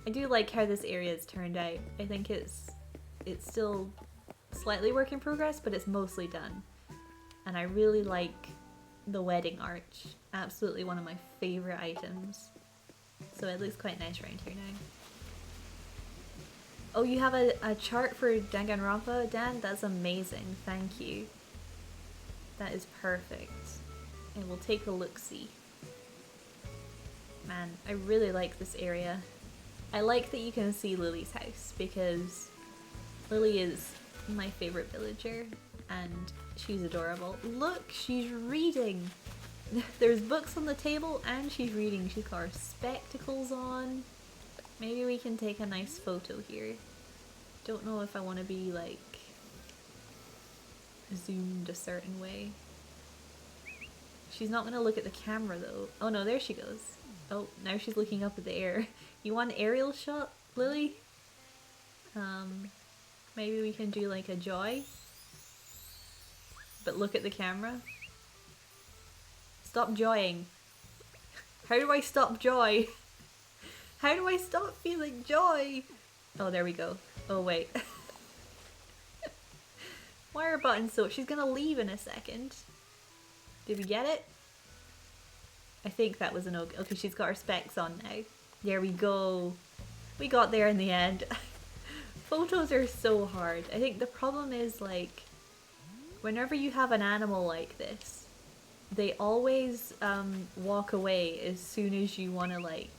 I do like how this area has turned out. I think it's still slightly work in progress, but it's mostly done. And I really like the wedding arch. Absolutely one of my favorite items. So it looks quite nice around here now. Oh, you have a chart for Danganronpa, Dan? That's amazing. Thank you. That is perfect. And we'll take a look-see. Man, I really like this area. I like that you can see Lily's house, because Lily is my favorite villager and she's adorable. Look, she's reading! There's books on the table and she's reading. She's got her spectacles on. Maybe we can take a nice photo here. Don't know if I want to be like zoomed a certain way. She's not gonna look at the camera though. Oh no, there she goes. Oh, now she's looking up at the air. You want an aerial shot, Lily? Maybe we can do like a joy. But look at the camera. Stop joying. How do I stop joy? How do I stop feeling joy? Oh, there we go. Oh, wait. Why are buttons so... She's gonna leave in a second. Did we get it? I think that was an okay. Okay, she's got her specs on now. There we go. We got there in the end. Photos are so hard. I think the problem is, like, whenever you have an animal like this, they always walk away as soon as you want to, like,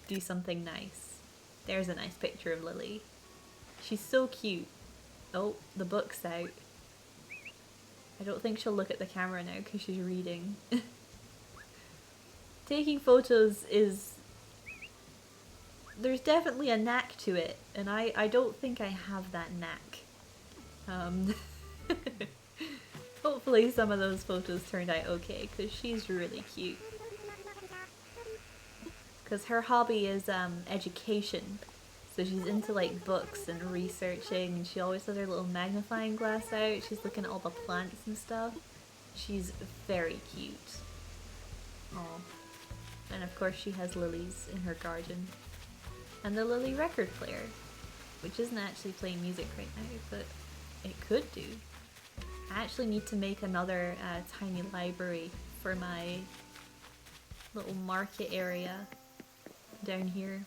do something nice. There's a nice picture of Lily. She's so cute. Oh, the book's out. I don't think she'll look at the camera now because she's reading. Taking photos is... There's definitely a knack to it, and I don't think I have that knack. Hopefully some of those photos turned out okay, because she's really cute. Because her hobby is education, so she's into like books and researching, and she always has her little magnifying glass out. She's looking at all the plants and stuff. She's very cute. Oh, and of course she has lilies in her garden. And the Lily record player, which isn't actually playing music right now, but it could do. I actually need to make another tiny library for my little market area down here.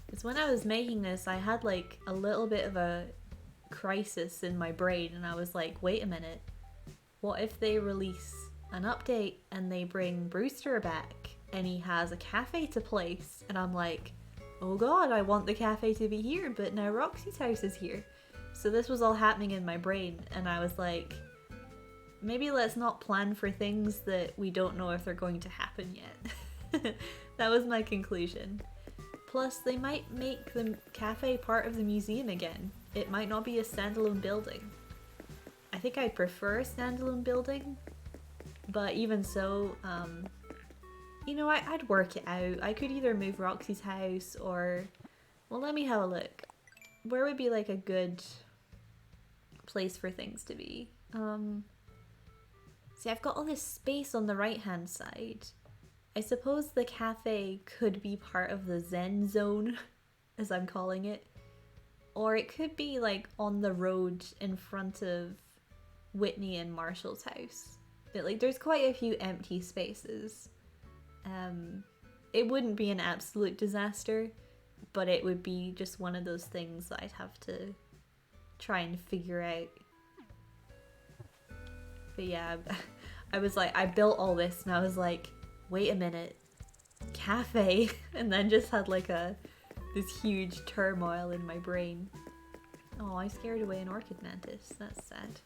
Because when I was making this, I had like a little bit of a crisis in my brain, and I was like, wait a minute, what if they release an update and they bring Brewster back and he has a cafe to place? And I'm like, oh god, I want the cafe to be here, but now Roxy's house is here. So this was all happening in my brain, and I was like, maybe let's not plan for things that we don't know if they're going to happen yet. That was my conclusion. Plus, they might make the cafe part of the museum again. It might not be a standalone building. I think I'd prefer a standalone building, but even so, you know, I'd work it out. I could either move Roxy's house or... Well, let me have a look. Where would be like a good place for things to be? See, I've got all this space on the right hand side. I suppose the cafe could be part of the Zen zone, as I'm calling it. Or it could be like on the road in front of Whitney and Marshall's house. But like there's quite a few empty spaces. It wouldn't be an absolute disaster, but it would be just one of those things that I'd have to try and figure out. But yeah, I was like, I built all this and I was like, wait a minute, cafe? And then just had like this huge turmoil in my brain. Oh, I scared away an orchid mantis. That's sad.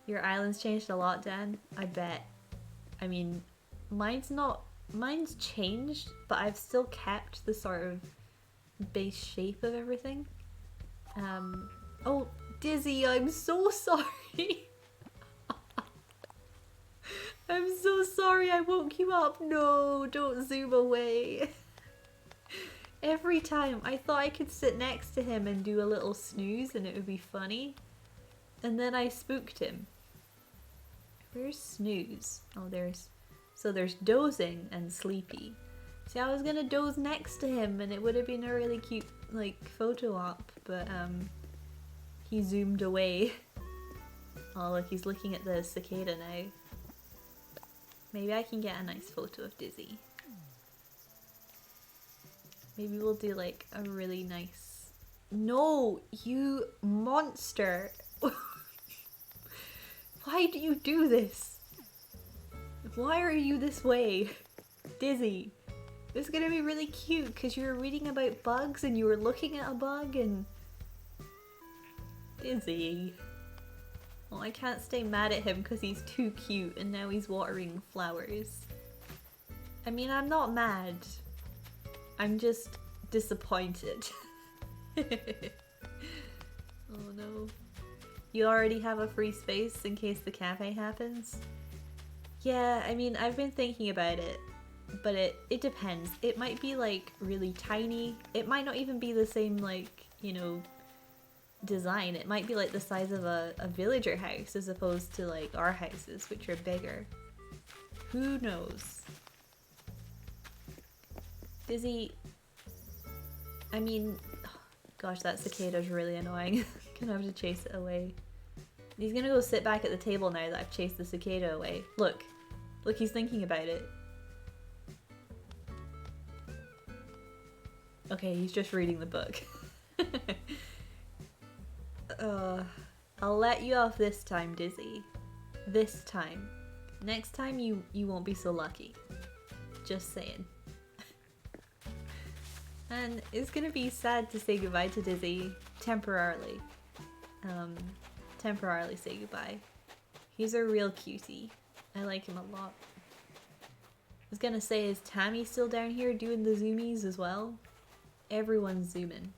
Your island's changed a lot, Dan? I bet. I mean, mine's changed, but I've still kept the sort of base shape of everything. Oh, Dizzy, I'm so sorry. I'm so sorry I woke you up. No, don't zoom away. Every time I thought I could sit next to him and do a little snooze and it would be funny. And then I spooked him. Where's snooze? Oh, there's dozing and sleepy. See, I was gonna doze next to him and it would have been a really cute, like, photo op, but, he zoomed away. Oh, look, he's looking at the cicada now. Maybe I can get a nice photo of Dizzy. Maybe we'll do, like, a really nice... No, you monster! Why do you do this? Why are you this way? Dizzy. This is gonna be really cute because you were reading about bugs and you were looking at a bug and... Dizzy. Well, I can't stay mad at him because he's too cute and now he's watering flowers. I mean, I'm not mad. I'm just disappointed. Oh no. You already have a free space in case the cafe happens? Yeah, I mean, I've been thinking about it, but it depends. It might be like really tiny. It might not even be the same, like, you know, design. It might be like the size of a villager house as opposed to like our houses, which are bigger. Who knows? Dizzy, I mean, gosh, that cicada's really annoying. Gonna have to chase it away. He's gonna go sit back at the table now that I've chased the cicada away. Look. Look, he's thinking about it. Okay, he's just reading the book. I'll let you off this time, Dizzy. This time. Next time you won't be so lucky. Just saying. And it's gonna be sad to say goodbye to Dizzy temporarily. Temporarily say goodbye. He's a real cutie. I like him a lot. I was gonna say, is Tammy still down here doing the zoomies as well? Everyone's zooming.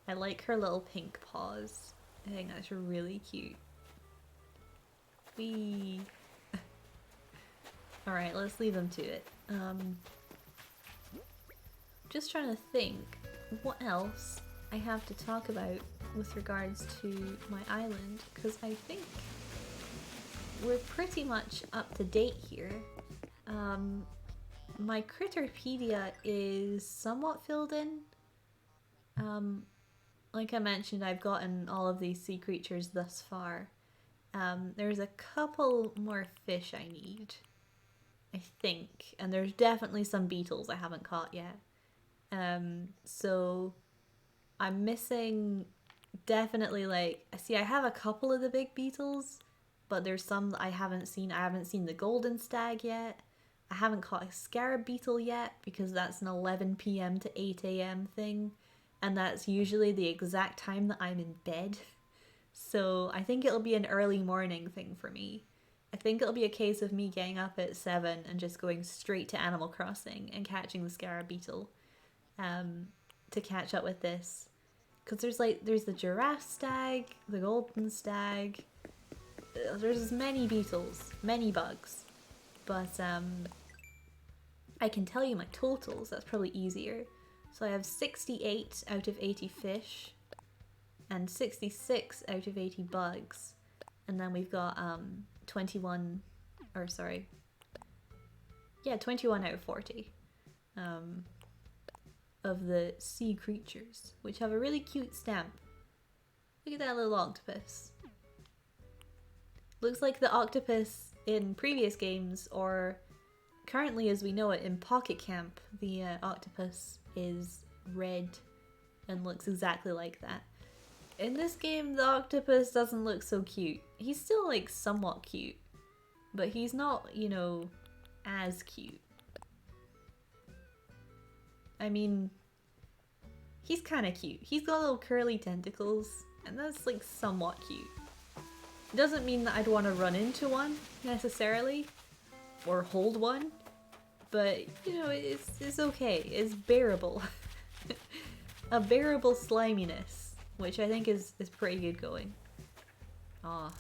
I like her little pink paws. I think that's really cute. Whee! Alright, let's leave them to it. Just trying to think what else I have to talk about with regards to my island, because I think we're pretty much up to date here. My Critterpedia is somewhat filled in. Like I mentioned, I've gotten all of these sea creatures thus far. There's a couple more fish I need, I think, and there's definitely some beetles I haven't caught yet. So I'm missing definitely, like, see, I have a couple of the big beetles, but there's some that I haven't seen. I haven't seen the golden stag yet. I haven't caught a scarab beetle yet because that's an 11 p.m. to 8 a.m. thing, and that's usually the exact time that I'm in bed. So I think it'll be an early morning thing for me. I think it'll be a case of me getting up at 7 and just going straight to Animal Crossing and catching the scarab beetle to catch up with this. Because there's the giraffe stag, the golden stag, there's many beetles, many bugs. But I can tell you my totals, that's probably easier. So I have 68 out of 80 fish and 66 out of 80 bugs. And then we've got 21 out of 40 of the sea creatures, which have a really cute stamp. Look at that little octopus. Looks like the octopus in previous games, or currently as we know it in Pocket Camp, the octopus is red and looks exactly like that. In this game, the octopus doesn't look so cute. He's still, like, somewhat cute, but he's not, you know, as cute. I mean, he's kind of cute. He's got little curly tentacles, and that's, like, somewhat cute. It doesn't mean that I'd want to run into one, necessarily, or hold one, but, you know, it's okay. It's bearable. A bearable sliminess, which I think is pretty good going. Aw,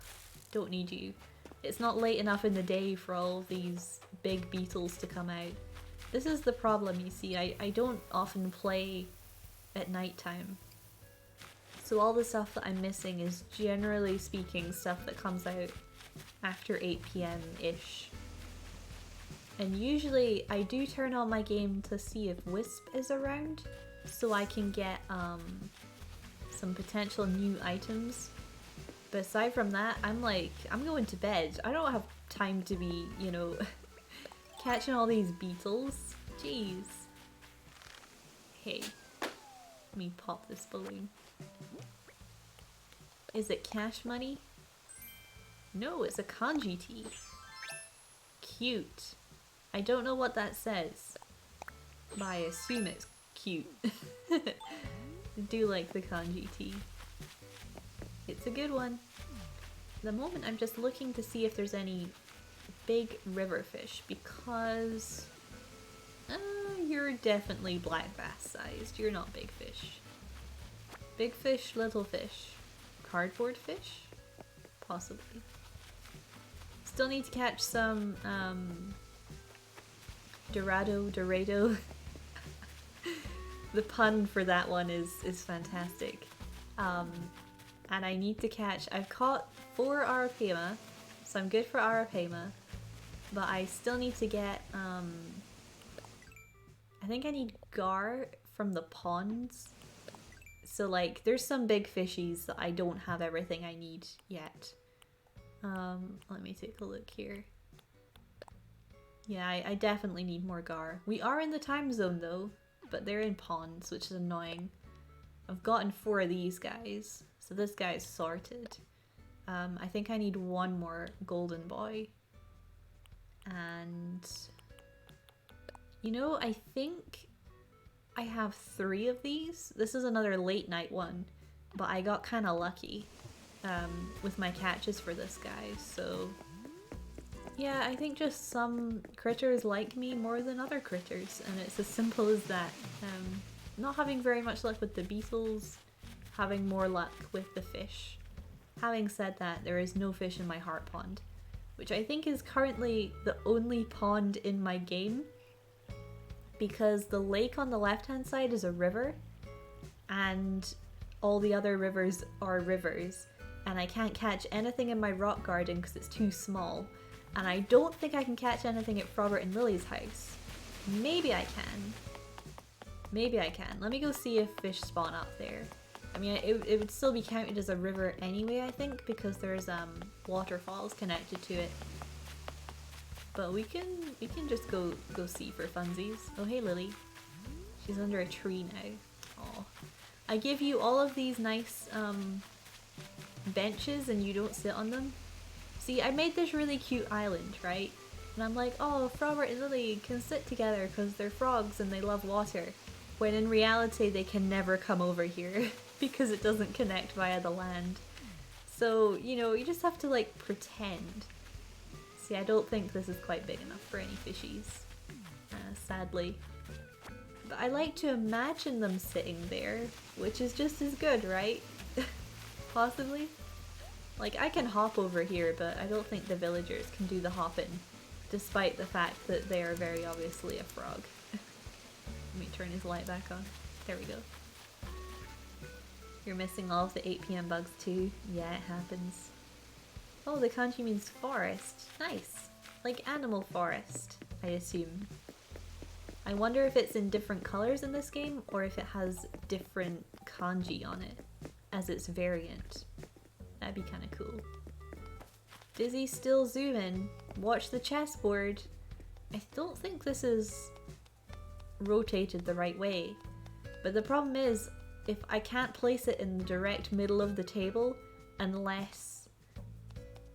don't need you. It's not late enough in the day for all of these big beetles to come out. This is the problem, you see. I don't often play at nighttime. So all the stuff that I'm missing is, generally speaking, stuff that comes out after 8 p.m.-ish. And usually I do turn on my game to see if Wisp is around, so I can get some potential new items. But aside from that, I'm going to bed. I don't have time to be, you know, catching all these beetles. Jeez. Hey, let me pop this balloon. Is it cash money? No, it's a kanji tea. Cute. I don't know what that says, but I assume it's cute. I do like the kanji tea. It's a good one. At the moment I'm just looking to see if there's any big river fish, because you're definitely black bass sized. You're not big fish. Big fish, little fish. cardboard fish? Possibly. Still need to catch some Dorado. The pun for that one is fantastic. And I need to catch, I've caught 4 Arapaima, so I'm good for Arapaima, but I still need to get, I think I need gar from the ponds. So like, there's some big fishies that I don't have everything I need yet. Let me take a look here. Yeah, I definitely need more gar. We are in the time zone though, but they're in ponds, which is annoying. I've gotten 4 of these guys, so this guy is sorted. I think I need 1 more golden boy. And you know, I think I have 3 of these. This is another late night one, but I got kind of lucky with my catches for this guy, so yeah, I think just some critters like me more than other critters, and it's as simple as that. Not having very much luck with the beetles, having more luck with the fish. Having said that, there is no fish in my heart pond, which I think is currently the only pond in my game, because the lake on the left hand side is a river, and all the other rivers are rivers, and I can't catch anything in my rock garden because it's too small, and I don't think I can catch anything at Frobert and Lily's house. Maybe I can. Maybe I can. Let me go see if fish spawn up there. I mean, it would still be counted as a river anyway, I think, because there's waterfalls connected to it. But we can just go see for funsies. Oh hey Lily. She's under a tree now. Aw. I give you all of these nice benches and you don't sit on them. See, I made this really cute island, right? And I'm like, oh, Frobert and Lily can sit together because they're frogs and they love water. When in reality they can never come over here because it doesn't connect via the land. So, you know, you just have to like pretend. See, I don't think this is quite big enough for any fishies, sadly. But I like to imagine them sitting there, which is just as good, right? Possibly? Like, I can hop over here, but I don't think the villagers can do the hopping, despite the fact that they are very obviously a frog. Let me turn his light back on. There we go. You're missing all of the 8 PM bugs too? Yeah, it happens. Oh, the kanji means forest. Nice. Like animal forest, I assume. I wonder if it's in different colors in this game, or if it has different kanji on it as its variant. That'd be kind of cool. Dizzy's still zooming. Watch the chessboard. I don't think this is rotated the right way. But the problem is, if I can't place it in the direct middle of the table unless,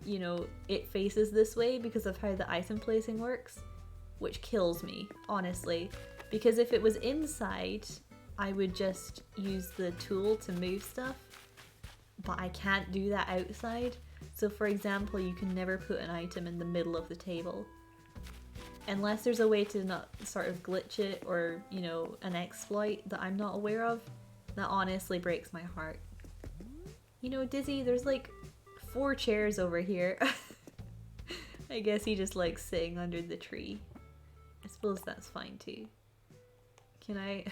you know, it faces this way because of how the item placing works, which kills me, honestly. Because if it was inside, I would just use the tool to move stuff, but I can't do that outside. So for example, you can never put an item in the middle of the table. Unless there's a way to not sort of glitch it, or, you know, an exploit that I'm not aware of. That honestly breaks my heart. You know, Dizzy, there's like 4 chairs over here. I guess he just likes sitting under the tree. I suppose that's fine too. Can I...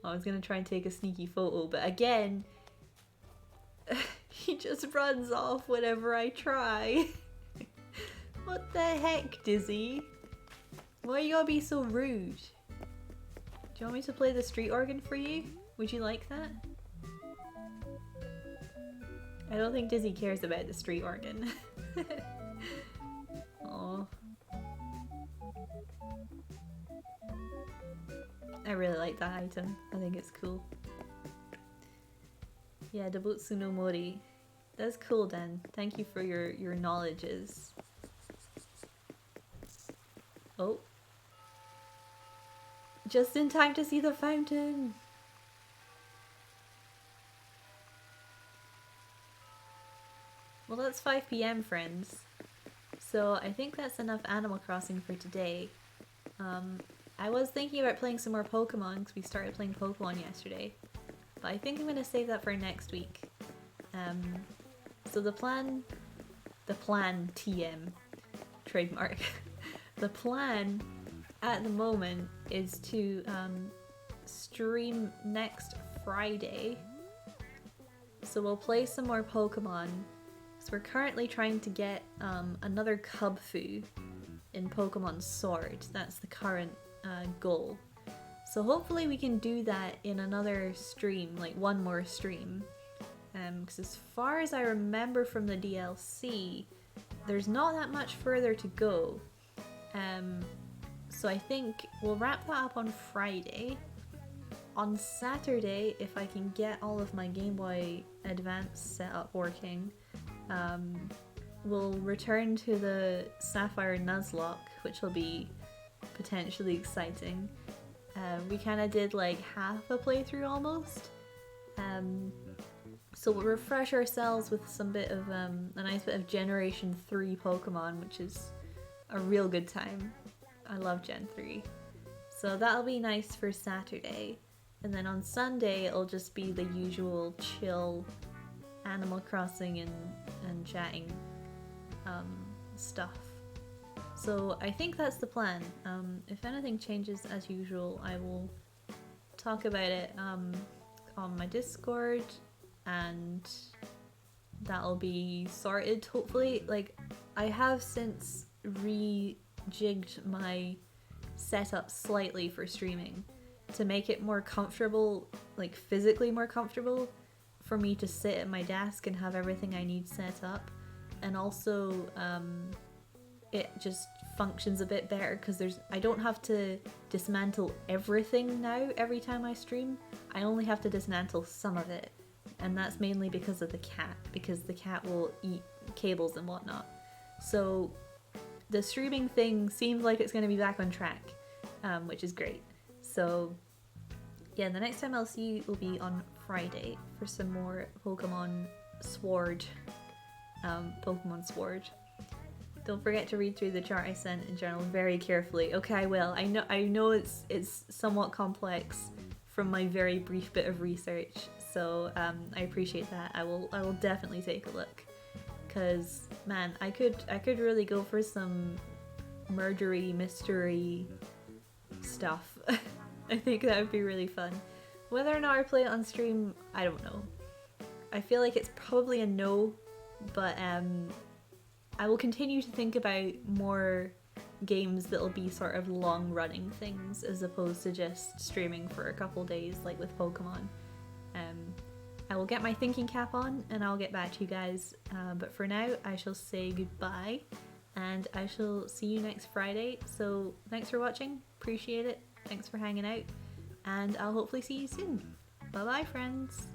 I was gonna try and take a sneaky photo, but again, he just runs off whenever I try. What the heck, Dizzy? Why you gotta be so rude? Do you want me to play the street organ for you? Would you like that? I don't think Dizzy cares about the street organ. Aww. I really like that item. I think it's cool. Yeah, Dobutsu no Mori. That's cool, Dan. Thank you for your knowledges. Oh. Just in time to see the fountain! Well, that's 5 PM, friends. So I think that's enough Animal Crossing for today. I was thinking about playing some more Pokemon because we started playing Pokemon yesterday. But I think I'm going to save that for next week. So the plan TM, trademark, the plan at the moment is to stream next Friday. So we'll play some more Pokemon. So we're currently trying to get another Cubfu in Pokemon Sword. That's the current goal. So hopefully we can do that in another stream, like one more stream. Because as far as I remember from the DLC, there's not that much further to go. So I think we'll wrap that up on Friday. On Saturday, if I can get all of my Game Boy Advance setup working, we'll return to the Sapphire Nuzlocke, which will be potentially exciting. We kind of did like half a playthrough almost. So we'll refresh ourselves with some bit of a nice bit of Generation 3 Pokemon, which is a real good time. I love Gen 3. So that'll be nice for Saturday. And then on Sunday it'll just be the usual chill Animal Crossing and chatting stuff. So I think that's the plan. If anything changes, as usual, I will talk about it on my Discord, and that'll be sorted hopefully. Like, I have since rejigged my setup slightly for streaming to make it more comfortable, like physically more comfortable for me to sit at my desk and have everything I need set up. And also it just functions a bit better because I don't have to dismantle everything now every time I stream. I only have to dismantle some of it, and that's mainly because of the cat, because the cat will eat cables and whatnot. So the streaming thing seems like it's going to be back on track, which is great. So yeah, the next time I'll see you will be on Friday for some more Pokemon Sword. Don't forget to read through the chart I sent in journal very carefully. Okay, I will. I know it's somewhat complex from my very brief bit of research, so I appreciate that. I will definitely take a look, because man, I could really go for some murdery mystery stuff. I think that would be really fun. Whether or not I play it on stream, I don't know. I feel like it's probably a no, but I will continue to think about more games that'll be sort of long running things as opposed to just streaming for a couple days like with Pokemon. I will get my thinking cap on and I'll get back to you guys, but for now I shall say goodbye and I shall see you next Friday. So thanks for watching, appreciate it, thanks for hanging out, and I'll hopefully see you soon. Bye bye friends!